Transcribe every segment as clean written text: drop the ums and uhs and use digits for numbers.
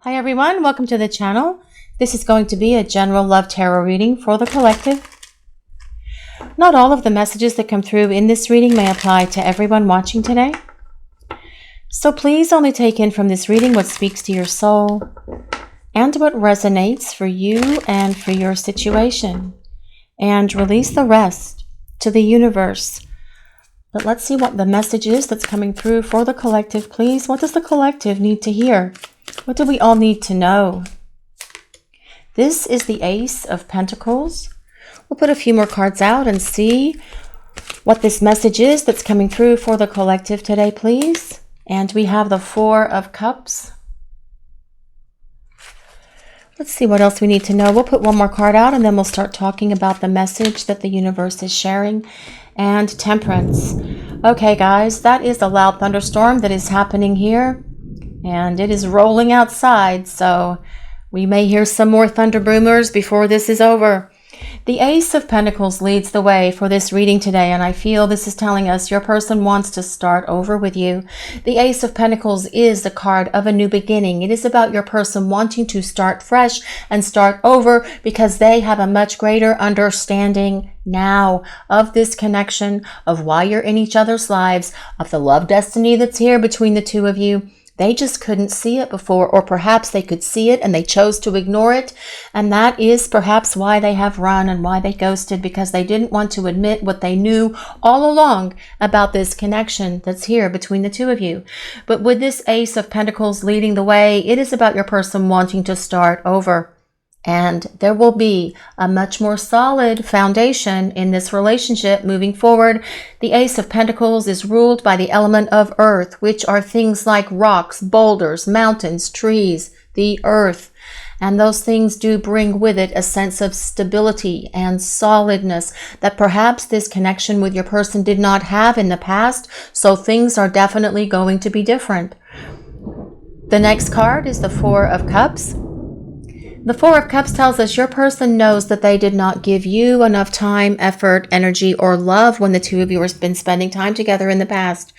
Hi everyone, welcome to the channel. This is going to be a general love tarot reading for the collective. Not all of the messages that come through in this reading may apply to everyone watching today. So please only take in from this reading what speaks to your soul and what resonates for you and for your situation. And release the rest to the universe. But let's see what the message is that's coming through for the collective, please. What does the collective need to hear? What do we all need to know? This is the Ace of Pentacles. We'll put a few more cards out and see what this message is that's coming through for the collective today, please. And we have the Four of Cups. Let's see what else we need to know. We'll put one more card out and then we'll start talking about the message that the universe is sharing. And Temperance. Okay, guys, that is the loud thunderstorm that is happening here. And it is rolling outside, so we may hear some more thunder boomers before this is over. The Ace of Pentacles leads the way for this reading today, and I feel this is telling us your person wants to start over with you. The Ace of Pentacles is the card of a new beginning. It is about your person wanting to start fresh and start over because they have a much greater understanding now of this connection, of why you're in each other's lives, of the love destiny that's here between the two of you. They just couldn't see it before, or perhaps they could see it and they chose to ignore it. And that is perhaps why they have run and why they ghosted, because they didn't want to admit what they knew all along about this connection that's here between the two of you. But with this Ace of Pentacles leading the way, it is about your person wanting to start over. And there will be a much more solid foundation in this relationship moving forward. The Ace of Pentacles is ruled by the element of earth, which are things like rocks, boulders, mountains, trees, the earth. And those things do bring with it a sense of stability and solidness that perhaps this connection with your person did not have in the past. So things are definitely going to be different. The next card is the Four of Cups. The Four of Cups tells us your person knows that they did not give you enough time, effort, energy, or love when the two of you have been spending time together in the past.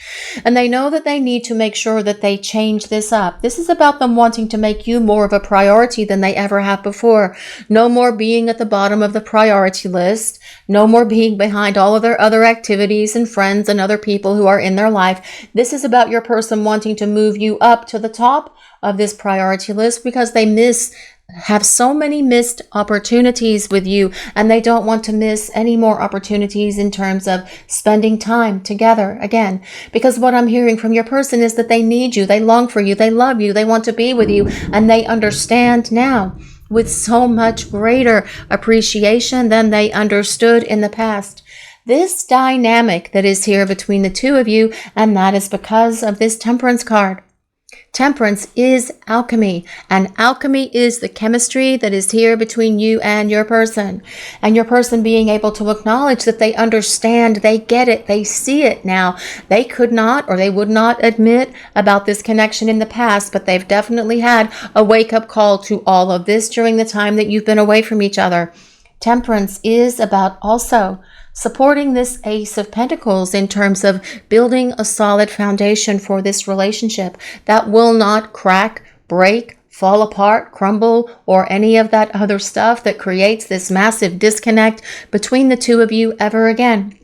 And they know that they need to make sure that they change this up. This is about them wanting to make you more of a priority than they ever have before. No more being at the bottom of the priority list. No more being behind all of their other activities and friends and other people who are in their life. This is about your person wanting to move you up to the top of this priority list because they have so many missed opportunities with you, and they don't want to miss any more opportunities in terms of spending time together again. Because what I'm hearing from your person is that they need you, they long for you, they love you, they want to be with you, and they understand now with so much greater appreciation than they understood in the past. This dynamic that is here between the two of you, and that is because of this Temperance card. Temperance is alchemy, and alchemy is the chemistry that is here between you and your person. And your person being able to acknowledge that they understand, they get it, they see it now. They could not, or they would not admit about this connection in the past, but they've definitely had a wake-up call to all of this during the time that you've been away from each other. Temperance is about also supporting this Ace of Pentacles in terms of building a solid foundation for this relationship that will not crack, break, fall apart, crumble, or any of that other stuff that creates this massive disconnect between the two of you ever again.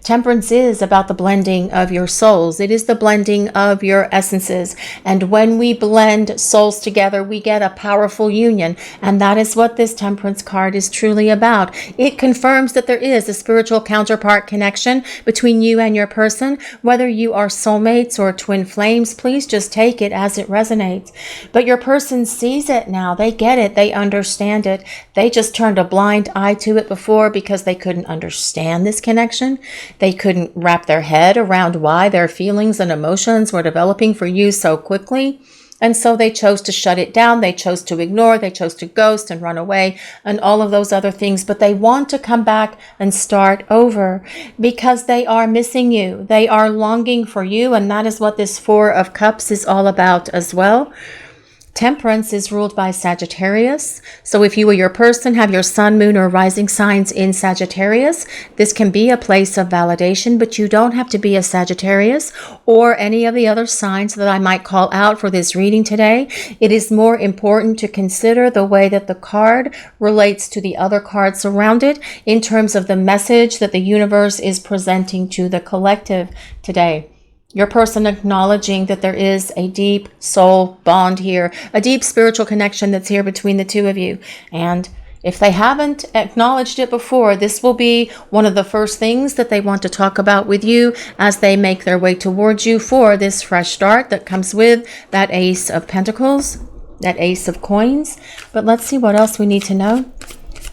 Temperance is about the blending of your souls. It is the blending of your essences. And when we blend souls together, we get a powerful union. And that is what this Temperance card is truly about. It confirms that there is a spiritual counterpart connection between you and your person. Whether you are soulmates or twin flames, please just take it as it resonates. But your person sees it now. They get it. They understand it. They just turned a blind eye to it before because they couldn't understand this connection. They couldn't wrap their head around why their feelings and emotions were developing for you so quickly. And so they chose to shut it down. They chose to ignore. They chose to ghost and run away and all of those other things. But they want to come back and start over because they are missing you. They are longing for you. And that is what this Four of Cups is all about as well. Temperance is ruled by Sagittarius. So if you or your person have your sun, moon, or rising signs in Sagittarius, this can be a place of validation, but you don't have to be a Sagittarius or any of the other signs that I might call out for this reading today. It is more important to consider the way that the card relates to the other cards around it in terms of the message that the universe is presenting to the collective today. Your person acknowledging that there is a deep soul bond here, a deep spiritual connection that's here between the two of you. And if they haven't acknowledged it before, this will be one of the first things that they want to talk about with you as they make their way towards you for this fresh start that comes with that Ace of Pentacles, that Ace of Coins. But let's see what else we need to know.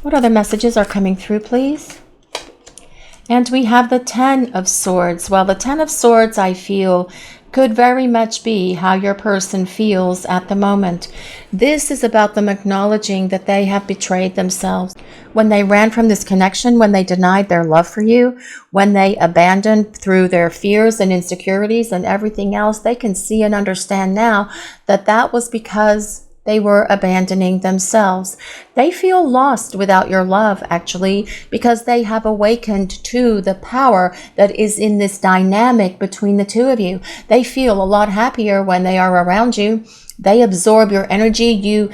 What other messages are coming through, please? And we have the Ten of Swords. Well, the Ten of Swords, I feel, could very much be how your person feels at the moment. This is about them acknowledging that they have betrayed themselves. When they ran from this connection, when they denied their love for you, when they abandoned through their fears and insecurities and everything else, they can see and understand now that that was because they were abandoning themselves. They feel lost without your love, actually, because they have awakened to the power that is in this dynamic between the two of you. They feel a lot happier when they are around you. They absorb your energy. You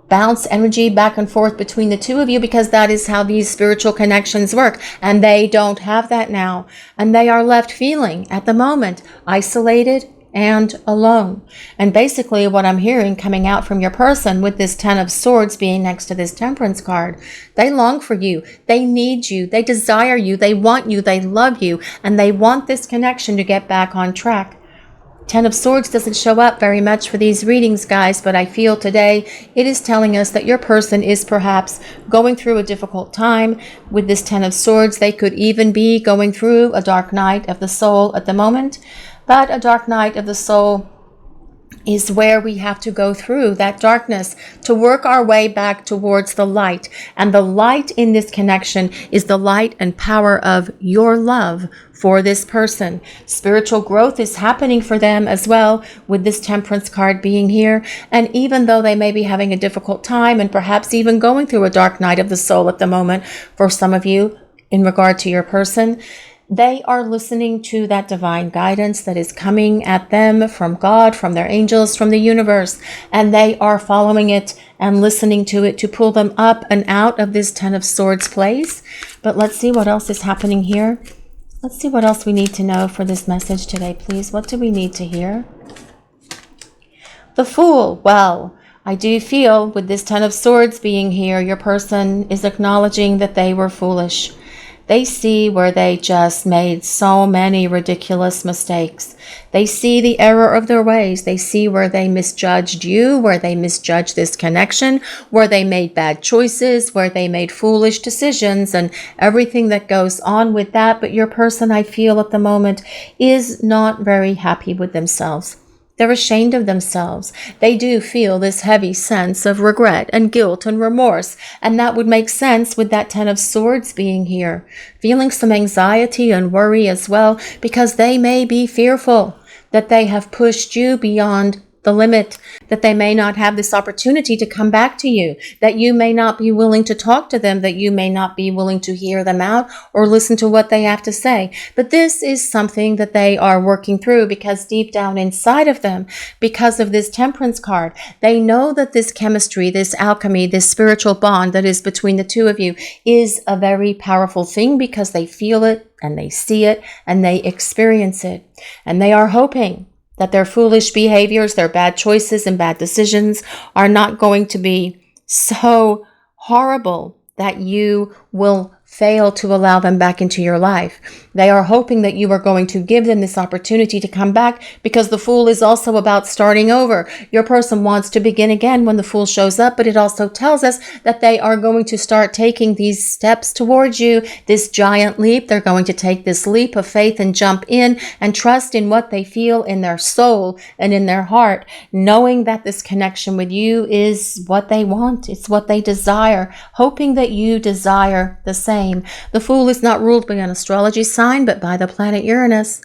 bounce energy back and forth between the two of you because that is how these spiritual connections work. And they don't have that now. And they are left feeling, at the moment, isolated and alone. And basically what I'm hearing coming out from your person with this Ten of Swords being next to this Temperance card, they long for you, they need you, they desire you, they want you, they love you, and they want this connection to get back on track. Ten of Swords doesn't show up very much for these readings, guys, but I feel today it is telling us that your person is perhaps going through a difficult time with this Ten of Swords. They could even be going through a dark night of the soul at the moment. But a dark night of the soul is where we have to go through that darkness to work our way back towards the light. And the light in this connection is the light and power of your love for this person. Spiritual growth is happening for them as well with this Temperance card being here. And even though they may be having a difficult time and perhaps even going through a dark night of the soul at the moment, for some of you in regard to your person, they are listening to that divine guidance that is coming at them from God, from their angels, from the universe, and they are following it and listening to it to pull them up and out of this Ten of Swords place. But let's see what else is happening here. Let's see what else we need to know for this message today, please. What do we need to hear? The Fool. Well, I do feel with this Ten of Swords being here, your person is acknowledging that they were foolish. They see where they just made so many ridiculous mistakes. They see the error of their ways. They see where they misjudged you, where they misjudged this connection, where they made bad choices, where they made foolish decisions and everything that goes on with that. But your person, I feel at the moment, is not very happy with themselves. They're ashamed of themselves. They do feel this heavy sense of regret and guilt and remorse. And that would make sense with that Ten of Swords being here. Feeling some anxiety and worry as well, because they may be fearful that they have pushed you beyond the limit, that they may not have this opportunity to come back to you, that you may not be willing to talk to them, that you may not be willing to hear them out or listen to what they have to say. But this is something that they are working through because deep down inside of them, because of this Temperance card, they know that this chemistry, this alchemy, this spiritual bond that is between the two of you is a very powerful thing because they feel it and they see it and they experience it. And they are hoping that their foolish behaviors, their bad choices and bad decisions are not going to be so horrible that you will fail to allow them back into your life. They are hoping that you are going to give them this opportunity to come back because the Fool is also about starting over. Your person wants to begin again when the Fool shows up, but it also tells us that they are going to start taking these steps towards you, this giant leap. They're going to take this leap of faith and jump in and trust in what they feel in their soul and in their heart, knowing that this connection with you is what they want. It's what they desire, hoping that you desire the same. The Fool is not ruled by an astrology sign, but by the planet Uranus.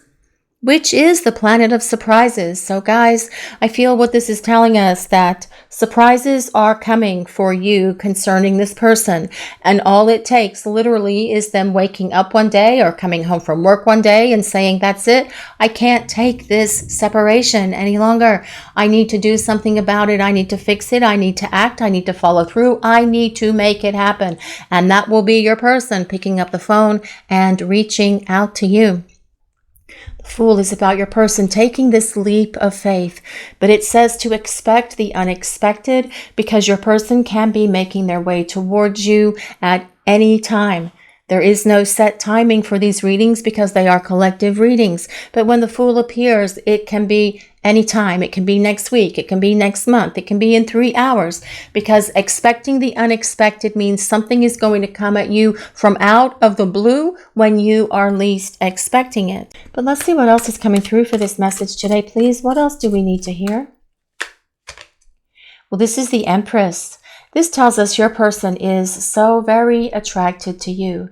which is the planet of surprises. So guys, I feel what this is telling us, that surprises are coming for you concerning this person. And all it takes literally is them waking up one day or coming home from work one day and saying, that's it. I can't take this separation any longer. I need to do something about it. I need to fix it. I need to act. I need to follow through. I need to make it happen. And that will be your person picking up the phone and reaching out to you. Fool is about your person taking this leap of faith, but it says to expect the unexpected, because your person can be making their way towards you at any time. There is no set timing for these readings because they are collective readings. But when the Fool appears, it can be anytime. It can be next week. It can be next month. It can be in 3 hours, because expecting the unexpected means something is going to come at you from out of the blue when you are least expecting it. But let's see what else is coming through for this message today, please. What else do we need to hear? Well, this is the Empress. This tells us your person is so very attracted to you.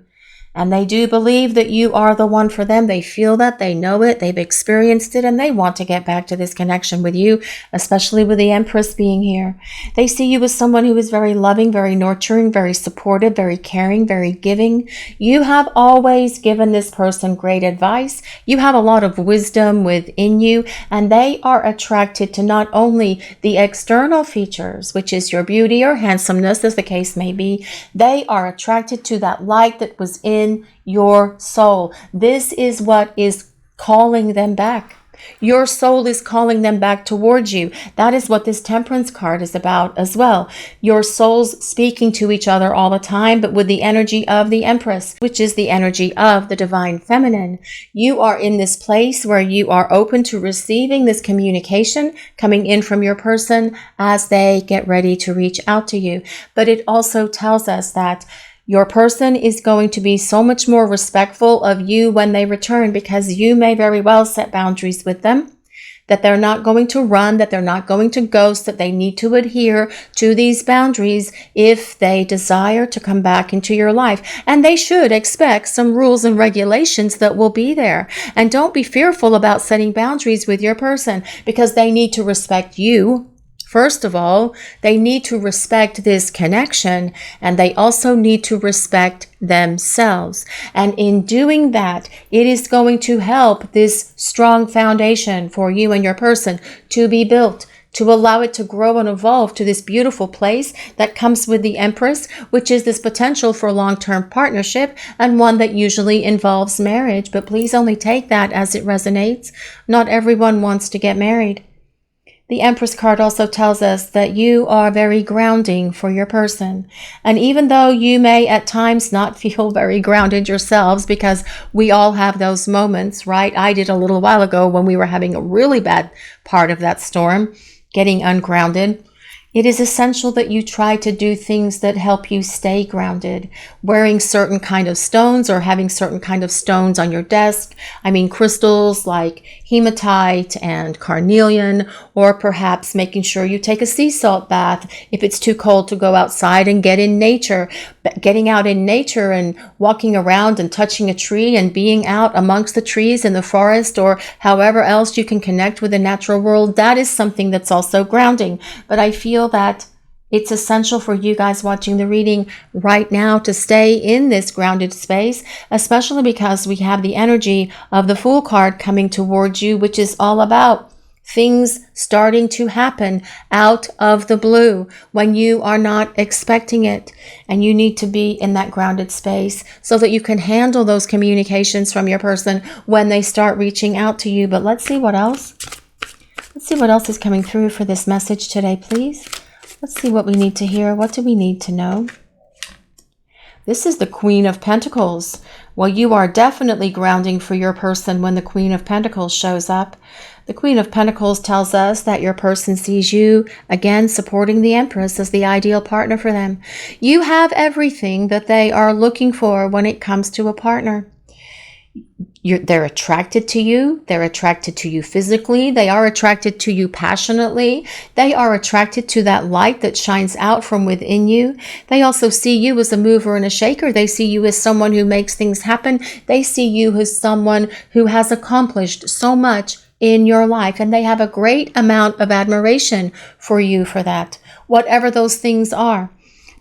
And they do believe that you are the one for them. They feel that, they know it, they've experienced it, and they want to get back to this connection with you, especially with the Empress being here. They see you as someone who is very loving, very nurturing, very supportive, very caring, very giving. You have always given this person great advice. You have a lot of wisdom within you, and they are attracted to not only the external features, which is your beauty or handsomeness, as the case may be. They are attracted to that light that was in your soul. This is what is calling them back. Your soul is calling them back towards you. That is what this Temperance card is about as well. Your souls speaking to each other all the time, but with the energy of the Empress, which is the energy of the Divine Feminine. You are in this place where you are open to receiving this communication coming in from your person as they get ready to reach out to you. But it also tells us that your person is going to be so much more respectful of you when they return, because you may very well set boundaries with them, that they're not going to run, that they're not going to ghost, that they need to adhere to these boundaries if they desire to come back into your life. And they should expect some rules and regulations that will be there. And don't be fearful about setting boundaries with your person, because they need to respect you. First of all, they need to respect this connection, and they also need to respect themselves. And in doing that, it is going to help this strong foundation for you and your person to be built, to allow it to grow and evolve to this beautiful place that comes with the Empress, which is this potential for long-term partnership, and one that usually involves marriage. But please only take that as it resonates. Not everyone wants to get married. The Empress card also tells us that you are very grounding for your person. And even though you may at times not feel very grounded yourselves, because we all have those moments, right? I did a little while ago when we were having a really bad part of that storm, getting ungrounded. It is essential that you try to do things that help you stay grounded. Wearing certain kind of stones or having certain kind of stones on your desk. I mean, crystals like hematite and carnelian, or perhaps making sure you take a sea salt bath if it's too cold to go outside and get in nature. Getting out in nature and walking around and touching a tree and being out amongst the trees in the forest, or however else you can connect with the natural world, that is something that's also grounding. But I feel that it's essential for you guys watching the reading right now to stay in this grounded space, especially because we have the energy of the Fool card coming towards you, which is all about things starting to happen out of the blue when you are not expecting it. And you need to be in that grounded space so that you can handle those communications from your person when they start reaching out to you. But let's see what else. Let's see what else is coming through for this message today, please. Let's see what we need to hear. What do we need to know? This is the Queen of Pentacles. Well, you are definitely grounding for your person when the Queen of Pentacles shows up. The Queen of Pentacles tells us that your person sees you, again, supporting the Empress as the ideal partner for them. You have everything that they are looking for when it comes to a partner. They're attracted to you. They're attracted to you physically. They are attracted to you passionately. They are attracted to that light that shines out from within you. They also see you as a mover and a shaker. They see you as someone who makes things happen. They see you as someone who has accomplished so much in your life, and they have a great amount of admiration for you for that, whatever those things are.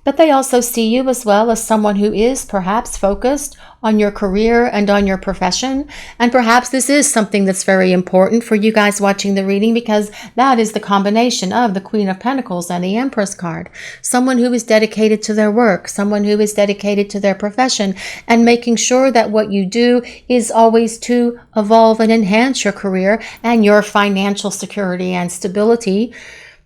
But they also see you as well as someone who is perhaps focused on your career and on your profession. And perhaps this is something that's very important for you guys watching the reading, because that is the combination of the Queen of Pentacles and the Empress card. Someone who is dedicated to their work, someone who is dedicated to their profession, and making sure that what you do is always to evolve and enhance your career and your financial security and stability.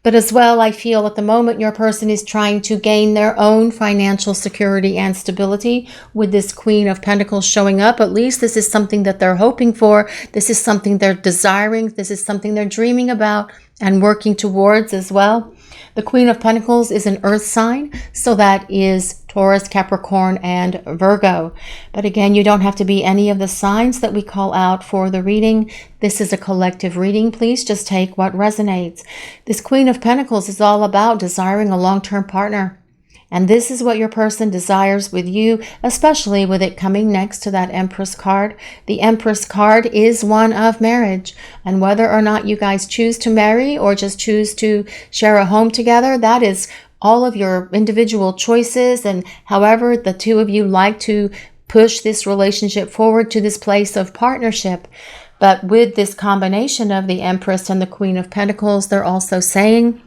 But as well, I feel at the moment your person is trying to gain their own financial security and stability with this Queen of Pentacles showing up. At least this is something that they're hoping for. This is something they're desiring. This is something they're dreaming about and working towards as well. The Queen of Pentacles is an earth sign, so that is Taurus, Capricorn, and Virgo. But again, you don't have to be any of the signs that we call out for the reading. This is a collective reading. Please just take what resonates. This Queen of Pentacles is all about desiring a long-term partner. And this is what your person desires with you, especially with it coming next to that Empress card. The Empress card is one of marriage. And whether or not you guys choose to marry or just choose to share a home together, that is all of your individual choices, and however the two of you like to push this relationship forward to this place of partnership. But with this combination of the Empress and the Queen of Pentacles, they're also saying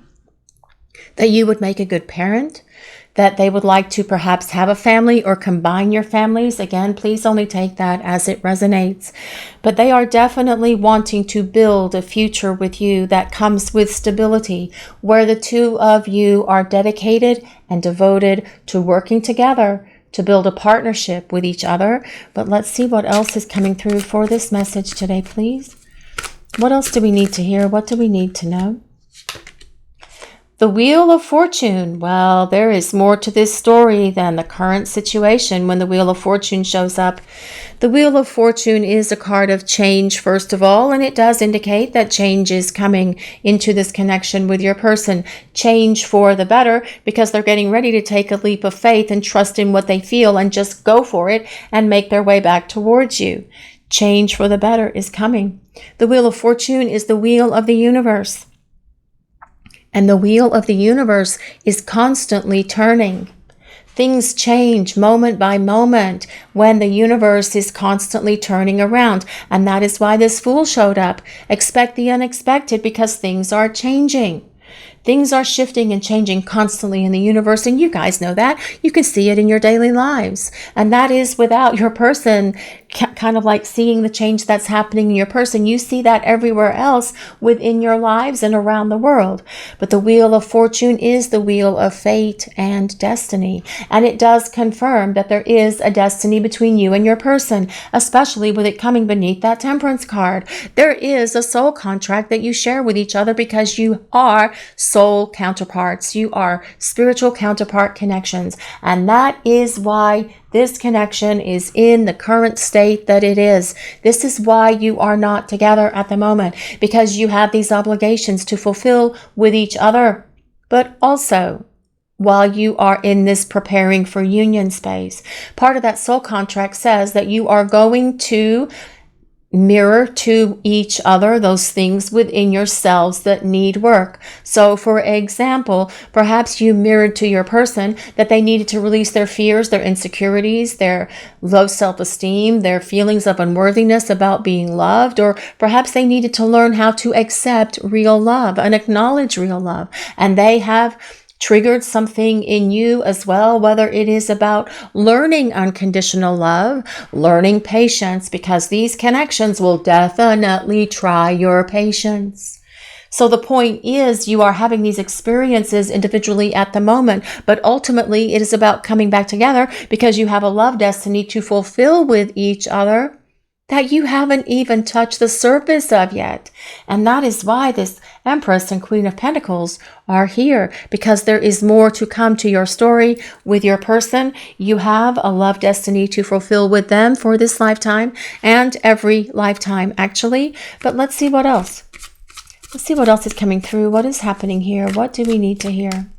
that you would make a good parent, that they would like to perhaps have a family or combine your families. Again, please only take that as it resonates. But they are definitely wanting to build a future with you that comes with stability, where the two of you are dedicated and devoted to working together to build a partnership with each other. But let's see what else is coming through for this message today, please. What else do we need to hear? What do we need to know? The Wheel of Fortune. Well, there is more to this story than the current situation when the Wheel of Fortune shows up. The Wheel of Fortune is a card of change, first of all, and it does indicate that change is coming into this connection with your person. Change for the better, because they're getting ready to take a leap of faith and trust in what they feel and just go for it and make their way back towards you. Change for the better is coming. The Wheel of Fortune is the wheel of the universe. And the wheel of the universe is constantly turning. Things change moment by moment when the universe is constantly turning around. And that is why this Fool showed up. Expect the unexpected, because things are changing. Things are shifting and changing constantly in the universe, and you guys know that. You can see it in your daily lives. And that is without your person kind of like seeing the change that's happening in your person. You see that everywhere else within your lives and around the world. But the Wheel of Fortune is the wheel of fate and destiny. And it does confirm that there is a destiny between you and your person, especially with it coming beneath that Temperance card. There is a soul contract that you share with each other, because you are soul counterparts. You are spiritual counterpart connections. And that is why this connection is in the current state that it is. This is why you are not together at the moment, because you have these obligations to fulfill with each other. But also, while you are in this preparing for union space, part of that soul contract says that you are going to mirror to each other those things within yourselves that need work. So for example, perhaps you mirrored to your person that they needed to release their fears, their insecurities, their low self-esteem, their feelings of unworthiness about being loved, or perhaps they needed to learn how to accept real love and acknowledge real love. And they have triggered something in you as well, whether it is about learning unconditional love, learning patience, because these connections will definitely try your patience. So the point is, you are having these experiences individually at the moment, but ultimately it is about coming back together, because you have a love destiny to fulfill with each other. that you haven't even touched the surface of yet. And that is why this Empress and Queen of Pentacles are here, because there is more to come to your story with your person. You have a love destiny to fulfill with them for this lifetime and every lifetime, actually. But let's see what else. Let's see what else is coming through. What is happening here? What do we need to hear?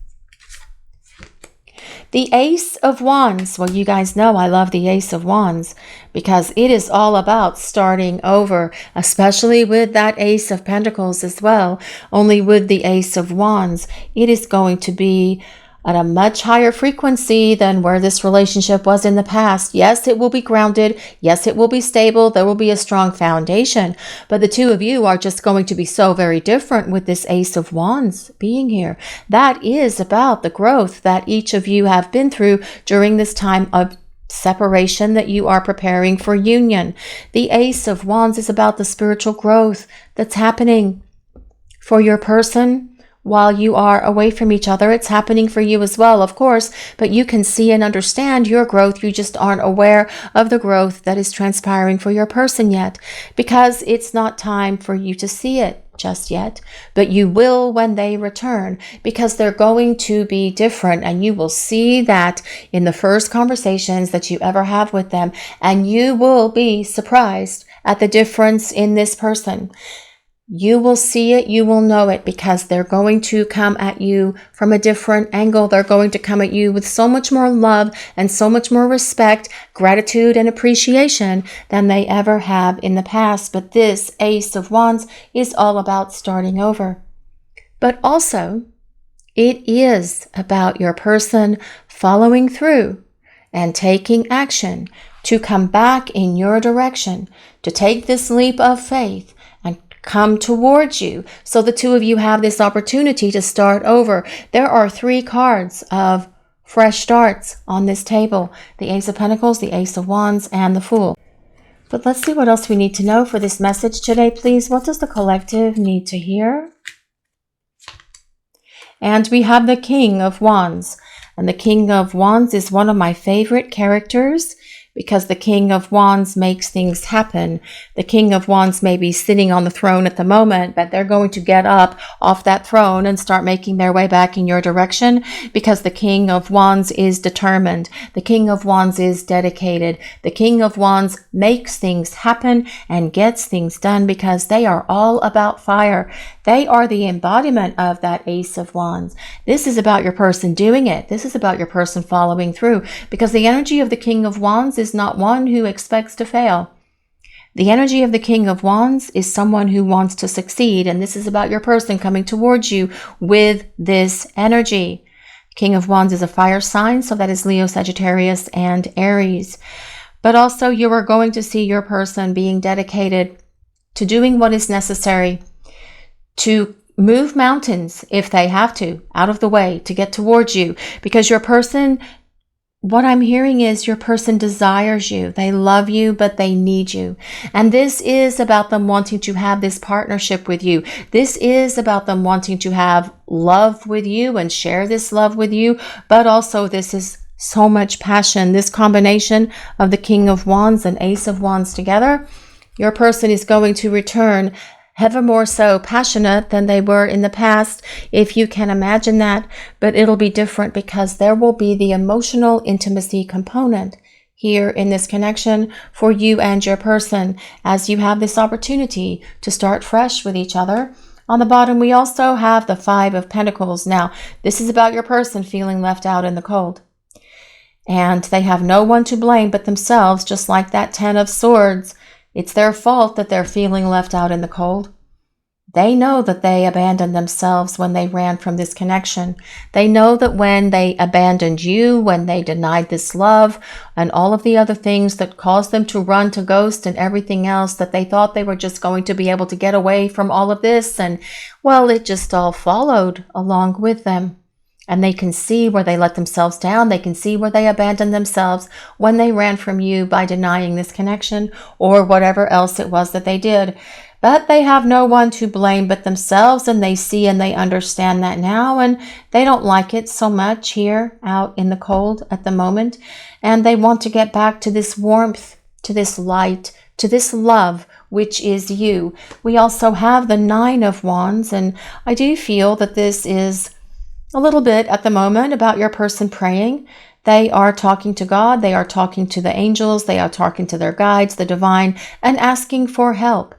The Ace of Wands. Well, you guys know I love the Ace of Wands because it is all about starting over, especially with that Ace of Pentacles as well. Only with the Ace of Wands, it is going to be at a much higher frequency than where this relationship was in the past. Yes, it will be grounded. Yes, it will be stable. There will be a strong foundation. But the two of you are just going to be so very different with this Ace of Wands being here. That is about the growth that each of you have been through during this time of separation that you are preparing for union. The Ace of Wands is about the spiritual growth that's happening for your person. While you are away from each other, it's happening for you as well, of course, but you can see and understand your growth. You just aren't aware of the growth that is transpiring for your person yet, because it's not time for you to see it just yet, but you will when they return, because they're going to be different, and you will see that in the first conversations that you ever have with them, and you will be surprised at the difference in this person. You will see it, you will know it, because they're going to come at you from a different angle. They're going to come at you with so much more love and so much more respect, gratitude, and appreciation than they ever have in the past. But this Ace of Wands is all about starting over. But also, it is about your person following through and taking action to come back in your direction, to take this leap of faith and come towards you. So the two of you have this opportunity to start over. There are 3 cards of fresh starts on this table: the Ace of Pentacles, the Ace of Wands, and the Fool. But let's see what else we need to know for this message today, please. What does the collective need to hear? And we have the King of Wands. And the King of Wands is one of my favorite characters, because the King of Wands makes things happen. The King of Wands may be sitting on the throne at the moment, but they're going to get up off that throne and start making their way back in your direction, because the King of Wands is determined. The King of Wands is dedicated. The King of Wands makes things happen and gets things done, because they are all about fire. They are the embodiment of that Ace of Wands. This is about your person doing it. This is about your person following through, because the energy of the King of Wands is not one who expects to fail. The energy of the King of Wands is someone who wants to succeed, and this is about your person coming towards you with this energy. King of Wands is a fire sign, so that is Leo, Sagittarius, and Aries. But also you are going to see your person being dedicated to doing what is necessary to move mountains, if they have to, out of the way to get towards you, because your person, what I'm hearing is your person desires you. They love you, but they need you. And this is about them wanting to have this partnership with you. This is about them wanting to have love with you and share this love with you. But also this is so much passion. This combination of the King of Wands and Ace of Wands together, your person is going to return ever more so passionate than they were in the past, if you can imagine that. But it'll be different, because there will be the emotional intimacy component here in this connection for you and your person, as you have this opportunity to start fresh with each other. On the bottom, we also have the 5 of Pentacles. Now, this is about your person feeling left out in the cold. And they have no one to blame but themselves, just like that 10 of Swords. It's their fault that they're feeling left out in the cold. They know that they abandoned themselves when they ran from this connection. They know that when they abandoned you, when they denied this love, and all of the other things that caused them to run to Ghost and everything else, that they thought they were just going to be able to get away from all of this. And, well, it just all followed along with them. And they can see where they let themselves down. They can see where they abandoned themselves when they ran from you by denying this connection or whatever else it was that they did. But they have no one to blame but themselves, and they see and they understand that now, and they don't like it so much here out in the cold at the moment. And they want to get back to this warmth, to this light, to this love, which is you. We also have the Nine of Wands, and I do feel that this is a little bit at the moment about your person praying. They are talking to God, they are talking to the angels, they are talking to their guides, the divine, and asking for help.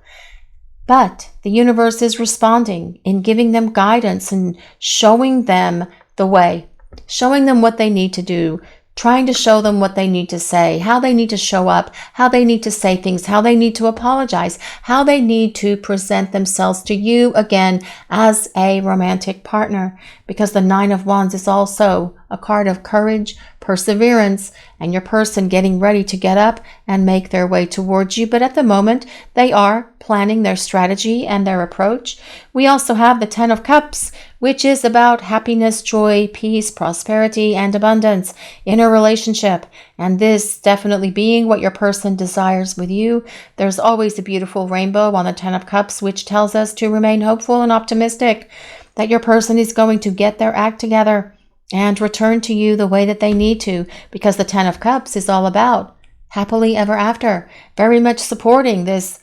But the universe is responding in giving them guidance and showing them the way, showing them what they need to do, trying to show them what they need to say, how they need to show up, how they need to say things, how they need to apologize, how they need to present themselves to you again as a romantic partner. Because the Nine of Wands is also a card of courage, perseverance, and your person getting ready to get up and make their way towards you. But at the moment, they are planning their strategy and their approach. We also have the Ten of Cups, which is about happiness, joy, peace, prosperity, and abundance in a relationship. And this definitely being what your person desires with you. There's always a beautiful rainbow on the Ten of Cups, which tells us to remain hopeful and optimistic that your person is going to get their act together and return to you the way that they need to, because the Ten of Cups is all about happily ever after, very much supporting this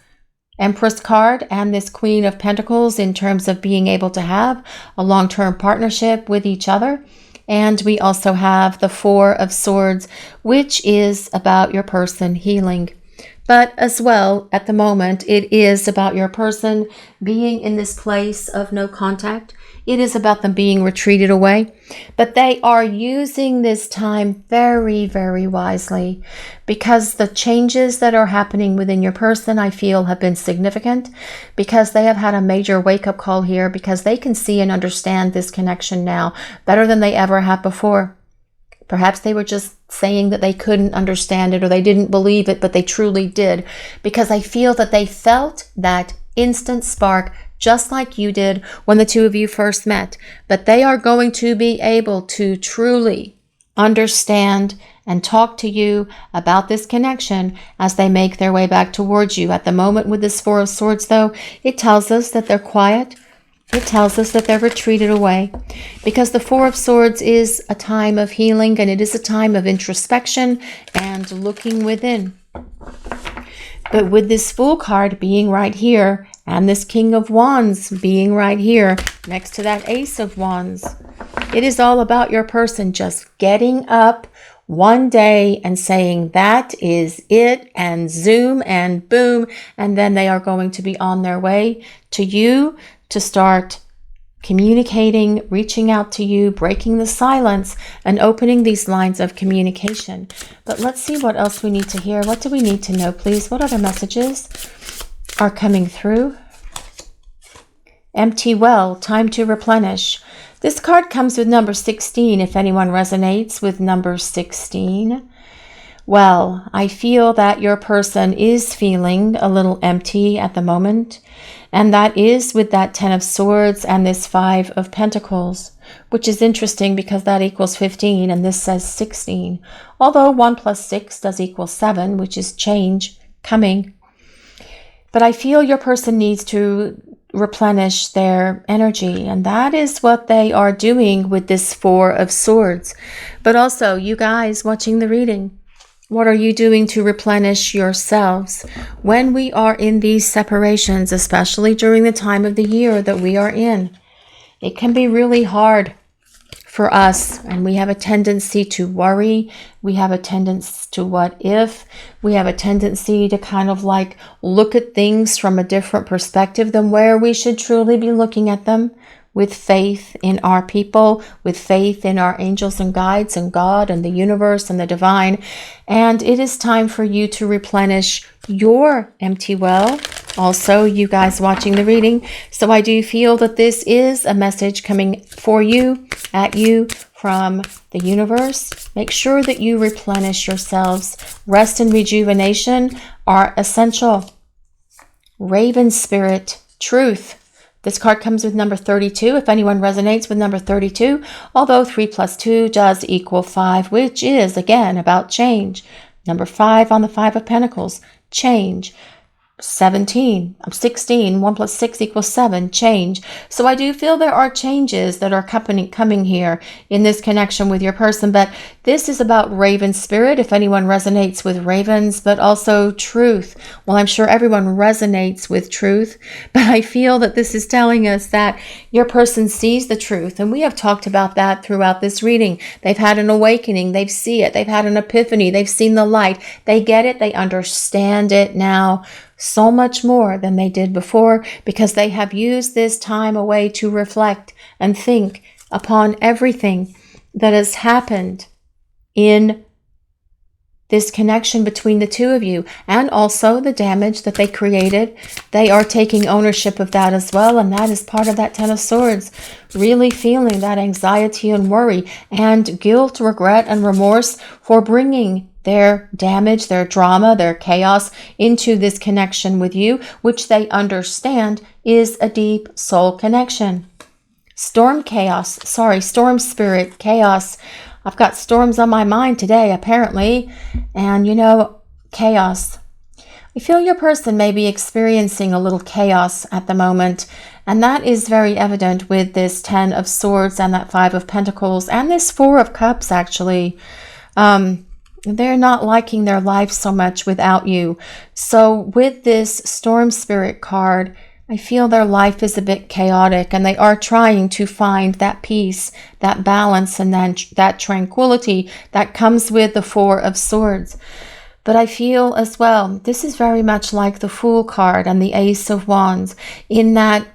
Empress card and this Queen of Pentacles in terms of being able to have a long-term partnership with each other. And we also have the Four of Swords, which is about your person healing. But as well, at the moment, it is about your person being in this place of no contact. It is about them being retreated away. But they are using this time very, very wisely, because the changes that are happening within your person, I feel, have been significant, because they have had a major wake-up call here, because they can see and understand this connection now better than they ever have before. Perhaps they were just saying that they couldn't understand it or they didn't believe it, but they truly did, because I feel that they felt that instant spark just like you did when the two of you first met. But they are going to be able to truly understand and talk to you about this connection as they make their way back towards you. At the moment with this Four of Swords, though, it tells us that they're quiet. It tells us that they're retreated away, because the Four of Swords is a time of healing, and it is a time of introspection and looking within. But with this Fool card being right here and this King of Wands being right here next to that Ace of Wands, it is all about your person just getting up one day and saying that is it, and zoom and boom, and then they are going to be on their way to you to start communicating, reaching out to you, breaking the silence, and opening these lines of communication. But let's see what else we need to hear. What do we need to know, please? What other messages are coming through? Empty well, time to replenish. This card comes with number 16, if anyone resonates with number 16. Well, I feel that your person is feeling a little empty at the moment, and that is with that Ten of Swords and this Five of Pentacles, which is interesting because that equals 15 and this says 16. Although 1 plus 6 does equal 7, which is change coming. But I feel your person needs to replenish their energy, and that is what they are doing with this Four of Swords. But also, you guys watching the reading, what are you doing to replenish yourselves when we are in these separations, especially during the time of the year that we are in? It can be really hard for us, and we have a tendency to worry. We have a tendency to what if. We have a tendency to kind of like look at things from a different perspective than where we should truly be looking at them, with faith in our people, with faith in our angels and guides and God and the universe and the divine. And it is time for you to replenish your empty well. Also, you guys watching the reading. So I do feel that this is a message coming for you, at you, from the universe. Make sure that you replenish yourselves. Rest and rejuvenation are essential. Raven spirit, truth. This card comes with number 32, if anyone resonates with number 32, although 3 plus 2 does equal 5, which is, again, about change. Number 5 on the Five of Pentacles, change. 17. I'm 16. 1 plus 6 equals 7. Change. So I do feel there are changes that are coming here in this connection with your person. But this is about Raven spirit, if anyone resonates with ravens, but also truth. Well, I'm sure everyone resonates with truth, but I feel that this is telling us that your person sees the truth. And we have talked about that throughout this reading. They've had an awakening. They see it. They've had an epiphany. They've seen the light. They get it. They understand it now so much more than they did before, because they have used this time away to reflect and think upon everything that has happened in this connection between the two of you, and also the damage that they created. They are taking ownership of that as well, and that is part of that Ten of Swords, really feeling that anxiety and worry and guilt, regret, and remorse for bringing their damage, their drama, their chaos into this connection with you, which they understand is a deep soul connection. Storm spirit, chaos. I've got storms on my mind today, apparently. And chaos. I feel your person may be experiencing a little chaos at the moment. And that is very evident with this 10 of Swords and that 5 of Pentacles and this 4 of Cups, actually. They're not liking their life so much without you. So with this Storm Spirit card, I feel their life is a bit chaotic, and they are trying to find that peace, that balance, and then that tranquility that comes with the 4 of Swords. But I feel as well, this is very much like the Fool card and the Ace of Wands, in that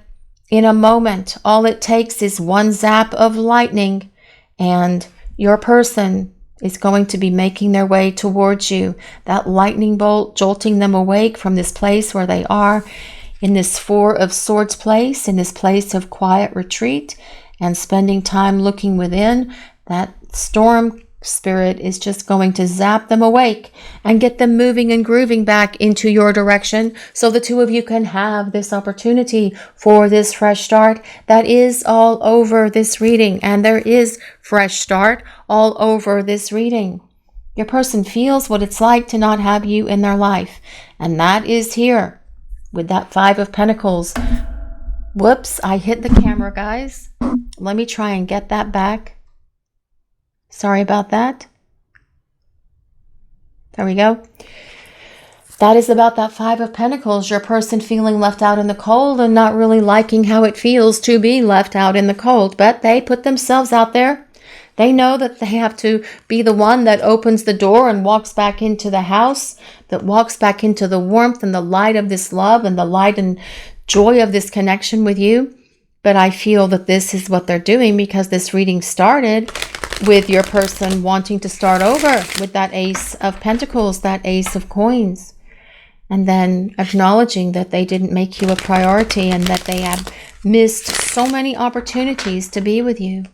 in a moment, all it takes is one zap of lightning, and your person is going to be making their way towards you. That lightning bolt jolting them awake from this place where they are, in this 4 of Swords place, in this place of quiet retreat and spending time looking within. That storm spirit is just going to zap them awake and get them moving and grooving back into your direction, so the two of you can have this opportunity for this fresh start. That is all over this reading, and there is fresh start all over this reading. Your person feels what it's like to not have you in their life, and that is here with that 5 of Pentacles. Whoops, I hit the camera, guys. Let me try and get that back. Sorry about that. There we go. That is about that 5 of Pentacles, your person feeling left out in the cold and not really liking how it feels to be left out in the cold. But they put themselves out there. They know that they have to be the one that opens the door and walks back into the house, that walks back into the warmth and the light of this love and the light and joy of this connection with you. But I feel that this is what they're doing, because this reading started with your person wanting to start over with that Ace of Pentacles, that Ace of Coins, and then acknowledging that they didn't make you a priority and that they have missed so many opportunities to be with you.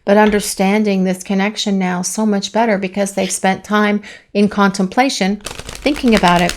But understanding this connection now so much better, because they've spent time in contemplation, thinking about it.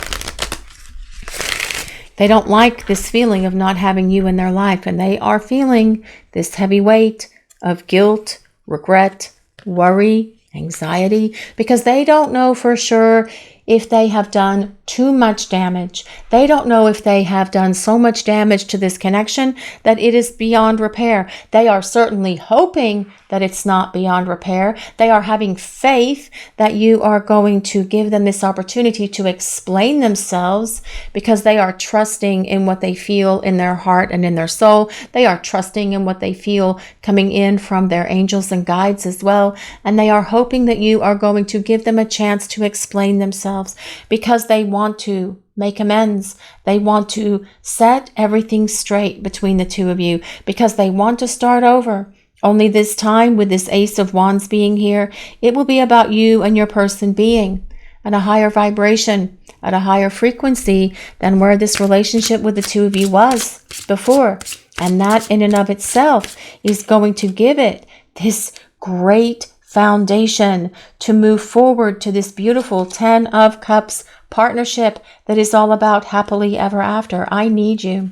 They don't like this feeling of not having you in their life, and they are feeling this heavy weight of guilt, regret, worry, anxiety, because they don't know for sure if they have done too much damage. They don't know if they have done so much damage to this connection that it is beyond repair. They are certainly hoping that it's not beyond repair. They are having faith that you are going to give them this opportunity to explain themselves, because they are trusting in what they feel in their heart and in their soul. They are trusting in what they feel coming in from their angels and guides as well. And they are hoping that you are going to give them a chance to explain themselves, because they want to make amends. They want to set everything straight between the two of you, because they want to start over. Only this time, with this Ace of Wands being here, it will be about you and your person being at a higher vibration, at a higher frequency than where this relationship with the two of you was before. And that in and of itself is going to give it this great foundation to move forward to this beautiful 10 of Cups partnership that is all about happily ever after. I need you.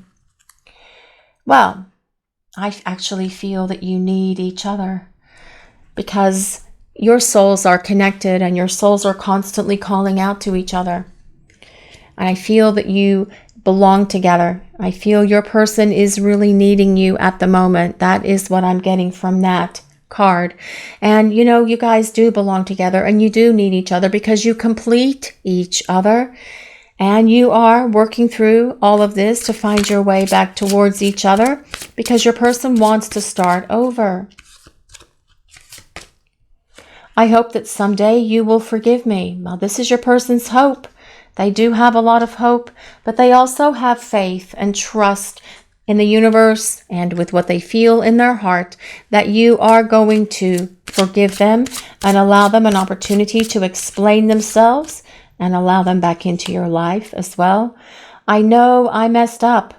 Well, I actually feel that you need each other, because your souls are connected and your souls are constantly calling out to each other. And I feel that you belong together. I feel your person is really needing you at the moment. That is what I'm getting from that card. And you know, you guys do belong together and you do need each other because you complete each other. And you are working through all of this to find your way back towards each other because your person wants to start over. I hope that someday you will forgive me. Well, this is your person's hope. They do have a lot of hope, but they also have faith and trust in the universe and with what they feel in their heart that you are going to forgive them and allow them an opportunity to explain themselves and allow them back into your life as well. I know I messed up.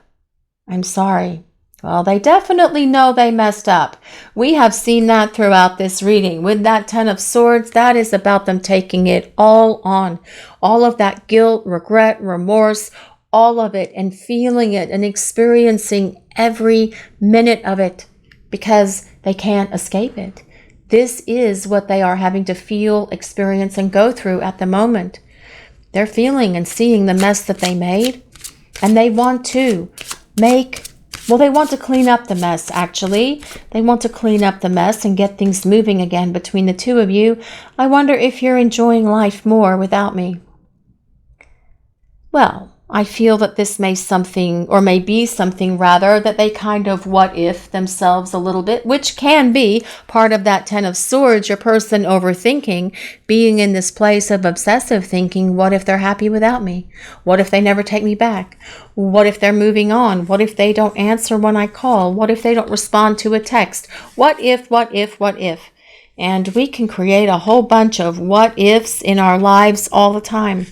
I'm sorry. Well, they definitely know they messed up. We have seen that throughout this reading. With that Ten of Swords, that is about them taking it all on. All of that guilt, regret, remorse, all of it, and feeling it and experiencing every minute of it because they can't escape it. This is what they are having to feel, experience, and go through at the moment. They're feeling and seeing the mess that they made, and they want to they want to clean up the mess, actually. They want to clean up the mess and get things moving again between the two of you. I wonder if you're enjoying life more without me. Well, I feel that this may be something rather that they kind of what if themselves a little bit, which can be part of that Ten of Swords, your person overthinking, being in this place of obsessive thinking. What if they're happy without me? What if they never take me back? What if they're moving on? What if they don't answer when I call? What if they don't respond to a text? What if? And we can create a whole bunch of what ifs in our lives all the time.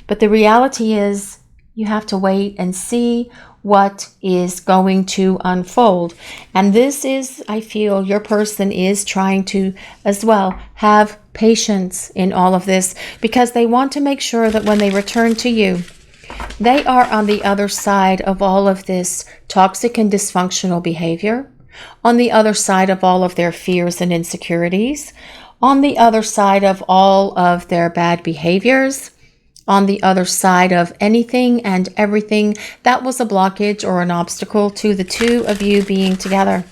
But the reality is, you have to wait and see what is going to unfold. And this is, I feel, your person is trying to, as well, have patience in all of this because they want to make sure that when they return to you, they are on the other side of all of this toxic and dysfunctional behavior, on the other side of all of their fears and insecurities, on the other side of all of their bad behaviors, on the other side of anything and everything that was a blockage or an obstacle to the two of you being together.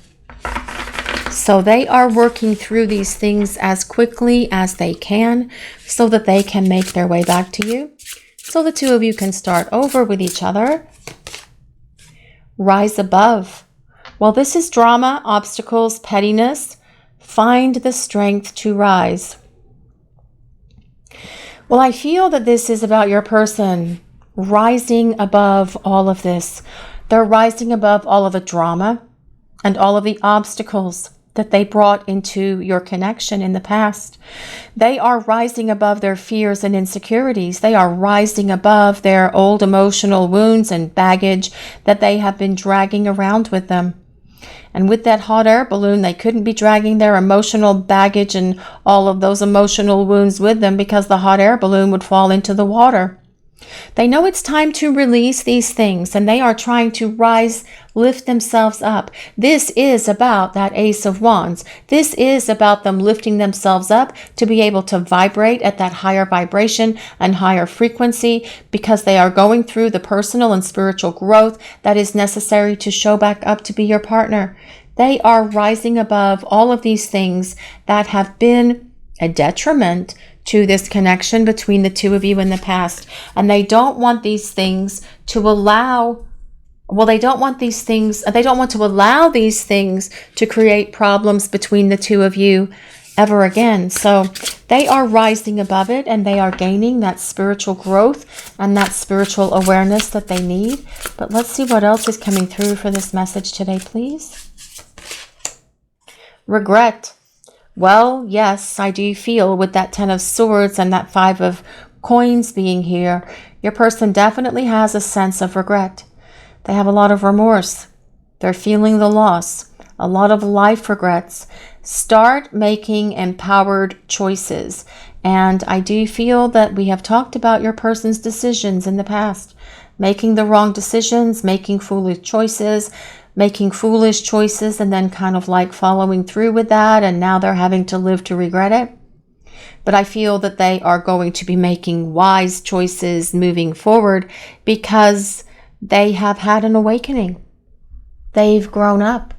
So they are working through these things as quickly as they can so that they can make their way back to you, so the two of you can start over with each other. Rise above. Well, this is drama, obstacles, pettiness. Find the strength to rise. Well, I feel that this is about your person rising above all of this. They're rising above all of the drama and all of the obstacles that they brought into your connection in the past. They are rising above their fears and insecurities. They are rising above their old emotional wounds and baggage that they have been dragging around with them. And with that hot air balloon, they couldn't be dragging their emotional baggage and all of those emotional wounds with them because the hot air balloon would fall into the water. They know it's time to release these things, and they are trying to rise, lift themselves up. This is about that Ace of Wands. This is about them lifting themselves up to be able to vibrate at that higher vibration and higher frequency because they are going through the personal and spiritual growth that is necessary to show back up to be your partner. They are rising above all of these things that have been a detriment to this connection between the two of you in the past. And they don't want these things to allow, they don't want to allow these things to create problems between the two of you ever again. So they are rising above it and they are gaining that spiritual growth and that spiritual awareness that they need. But let's see what else is coming through for this message today, please. Regret. Well, yes, I do feel with that Ten of Swords and that Five of Coins being here, your person definitely has a sense of regret. They have a lot of remorse. They're feeling the loss, a lot of life regrets. Start making empowered choices. And I do feel that we have talked about your person's decisions in the past, making the wrong decisions, making foolish choices, and then kind of like following through with that, and now they're having to live to regret it. But I feel that they are going to be making wise choices moving forward because They have had an awakening. They've grown up.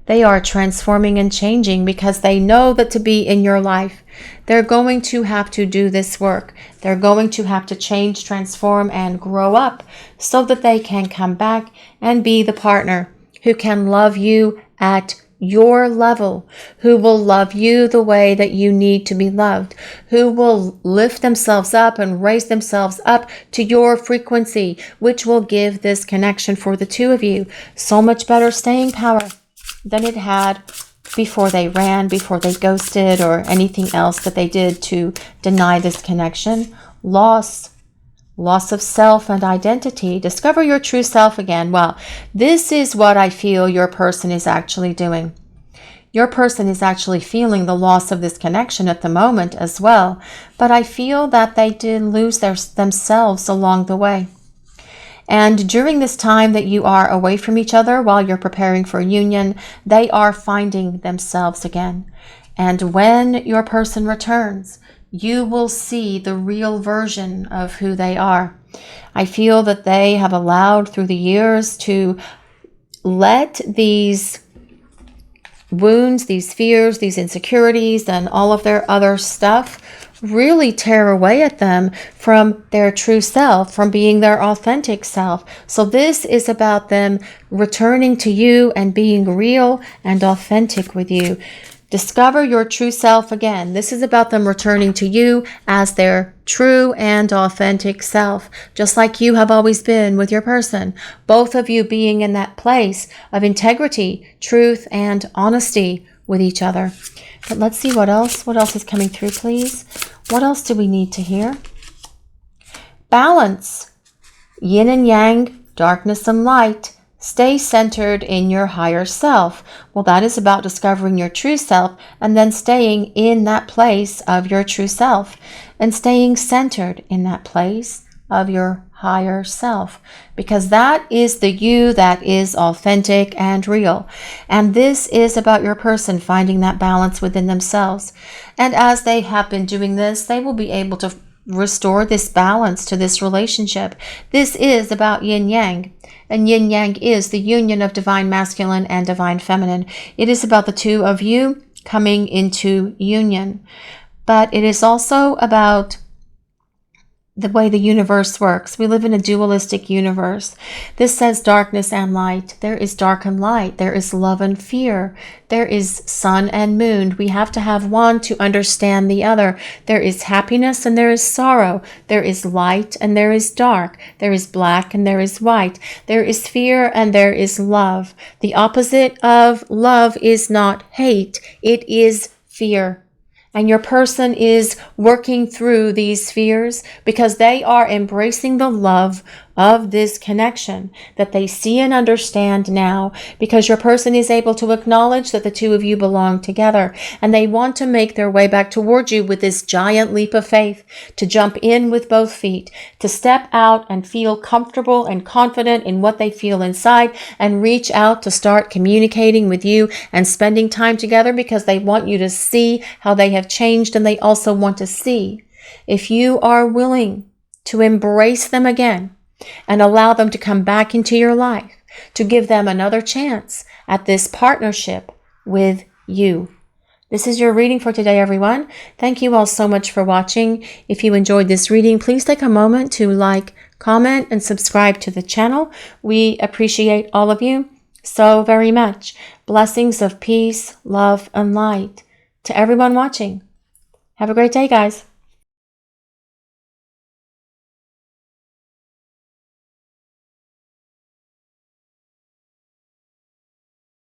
They are transforming and changing because they know that to be in your life, they're going to have to do this work. They're going to have to change, transform, and grow up so that they can come back and be the partner who can love you at your level, who will love you the way that you need to be loved, who will lift themselves up and raise themselves up to your frequency, which will give this connection for the two of you so much better staying power than it had before they ran, before they ghosted, or anything else that they did to deny this connection. Loss of self and identity. Discover your true self again. Well, this is what I feel your person is actually doing. Your person is actually feeling the loss of this connection at the moment as well, but I feel that they did lose themselves along the way. And during this time that you are away from each other while you're preparing for union, they are finding themselves again. And when your person returns, you will see the real version of who they are. I feel that they have allowed through the years to let these wounds, these fears, these insecurities, and all of their other stuff really tear away at them from their true self, from being their authentic self. So this is about them returning to you and being real and authentic with you. Discover your true self again. This is about them returning to you as their true and authentic self, just like you have always been with your person. Both of you being in that place of integrity, truth, and honesty with each other. But let's see what else. What else is coming through, please? What else do we need to hear? Balance. Yin and yang, darkness and light. Stay centered in your higher self. Well, that is about discovering your true self and then staying in that place of your true self and staying centered in that place of your higher self, because that is the you that is authentic and real. And this is about your person finding that balance within themselves. And as they have been doing this, they will be able to restore this balance to this relationship. This is about yin yang. And yin yang is the union of divine masculine and divine feminine. It is about the two of you coming into union. But it is also about the way the universe works. We live in a dualistic universe. This says darkness and light. There is dark and light. There is love and fear. There is sun and moon. We have to have one to understand the other. There is happiness and there is sorrow. There is light and there is dark. There is black and there is white. There is fear and there is love. The opposite of love is not hate. It is fear. And your person is working through these fears because they are embracing the love of this connection that they see and understand now, because your person is able to acknowledge that the two of you belong together, and they want to make their way back towards you with this giant leap of faith, to jump in with both feet, to step out and feel comfortable and confident in what they feel inside, and reach out to start communicating with you and spending time together, because they want you to see how they have changed, and they also want to see if you are willing to embrace them again and allow them to come back into your life, to give them another chance at this partnership with you. This is your reading for today, everyone. Thank you all so much for watching. If you enjoyed this reading, please take a moment to like, comment, and subscribe to the channel. We appreciate all of you so very much. Blessings of peace, love, and light to everyone watching. Have a great day, guys.